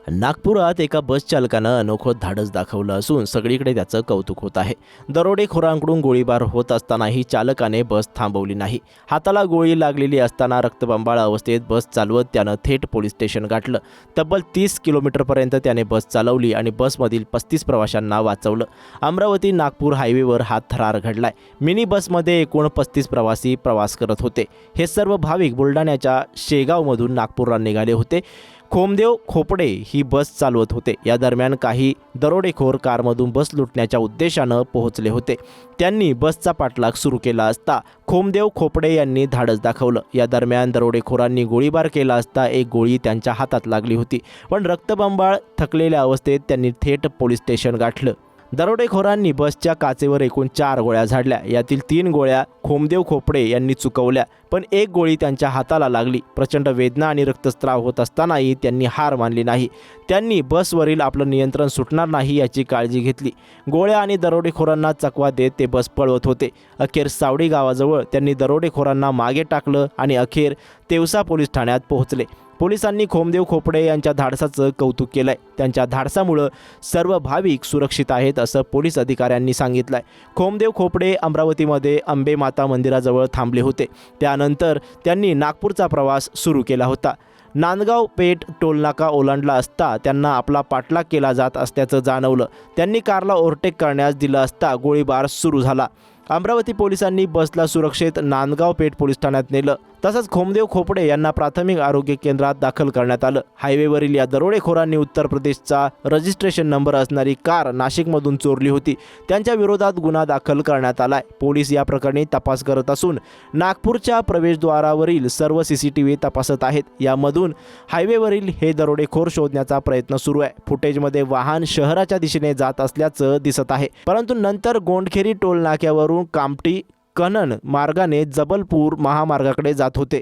नागपुरात एका बस चालकानं अनोखं धाडस दाखवलं असून सगळीकडे त्याचं कौतुक होत आहे। दरोडेखोरांकडून गोळीबार होत असतानाही चालकाने बस थांबवली नाही। हाताला गोळी लागलेली असताना रक्तबंबाळ अवस्थेत बस चालवत त्यानं थेट पोलीस स्टेशन गाठलं। तब्बल 30 किलोमीटरपर्यंत त्याने बस चालवली आणि बसमधील 35 प्रवाशांना वाचवलं। अमरावती नागपूर हायवेवर हा थरार घडलाय। मिनी बसमध्ये एकूण 35 प्रवासी प्रवास करत होते। हे सर्व भाविक बुलढाण्याच्या शेगावमधून नागपूरला निघाले होते। खोमदेव खोपडे ही बस चालवत होते। या दरम्यान काही दरोडेखोर कारमधून बस लुटण्याच्या उद्देशानं पोहोचले होते। त्यांनी बसचा पाठलाग सुरू केला असता खोमदेव खोपडे यांनी धाडस दाखवलं। या दरम्यान दरोडेखोरांनी गोळीबार केला असता एक गोळी त्यांच्या हातात लागली होती, पण रक्तबंबाळ थकलेल्या अवस्थेत त्यांनी थेट पोलीस स्टेशन गाठलं। दरोडेखोरांनी बसच्या काचेवर एकूण 4 गोळ्या झाडल्या। यातील 3 गोळ्या खोमदेव खोपडे यांनी चुकवल्या, पण एक गोळी त्यांच्या हाताला लागली। प्रचंड वेदना आणि रक्तस्राव होत असतानाही त्यांनी हार मानली नाही। त्यांनी बसवरील आपलं नियंत्रण सुटणार नाही याची काळजी घेतली। गोळ्या आणि दरोडेखोरांना चकवा देत ते बस पळवत होते। अखेर सावडी गावाजवळ त्यांनी दरोडेखोरांना मागे टाकलं आणि अखेर तेवसा पोलीस ठाण्यात पोहोचले। पोलिसांनी खोमदेव खोपडे यांच्या धाडसाचं कौतुक केलंय। त्यांच्या धाडसामुळे सर्व भाविक सुरक्षित आहेत असं पोलीस अधिकाऱ्यांनी सांगितलंय। खोमदेव खोपडे अमरावतीमध्ये अंबे माता मंदिराजवळ थांबले होते। त्यानंतर त्यांनी नागपूरचा प्रवास सुरू केला होता। नांदगाव पेठ टोलनाका ओलांडला असता त्यांना आपला पाठलाग केला जात असल्याचं जाणवलं। त्यांनी कारला ओव्हरटेक करण्यास दिलं असता गोळीबार सुरू झाला। अमरावती पोलिसांनी बसला सुरक्षित नांदगाव पेठ पोलीस ठाण्यात नेलं। तसंच खोमदेव खोपडे यांना प्राथमिक आरोग्य केंद्रात दाखल करण्यात आलं। हायवेवरील या दरोडेखोरांनी उत्तर प्रदेशचा रजिस्ट्रेशन नंबर असणारी कार नाशिकमधून चोरली होती। त्यांच्या विरोधात गुन्हा दाखल करण्यात आलाय। पोलीस या प्रकरणी तपास करत असून नागपूरच्या प्रवेशद्वारावरील सर्व सीसीटीव्ही तपासत आहेत। यामधून हायवेवरील हे दरोडेखोर शोधण्याचा प्रयत्न सुरू आहे। फुटेजमध्ये वाहन शहराच्या दिशेने जात असल्याचं दिसत आहे, परंतु नंतर गोंडखेरी टोल नाक्यावरून कामठी कनन मार्गाने जबलपूर महामार्गाकडे जात होते।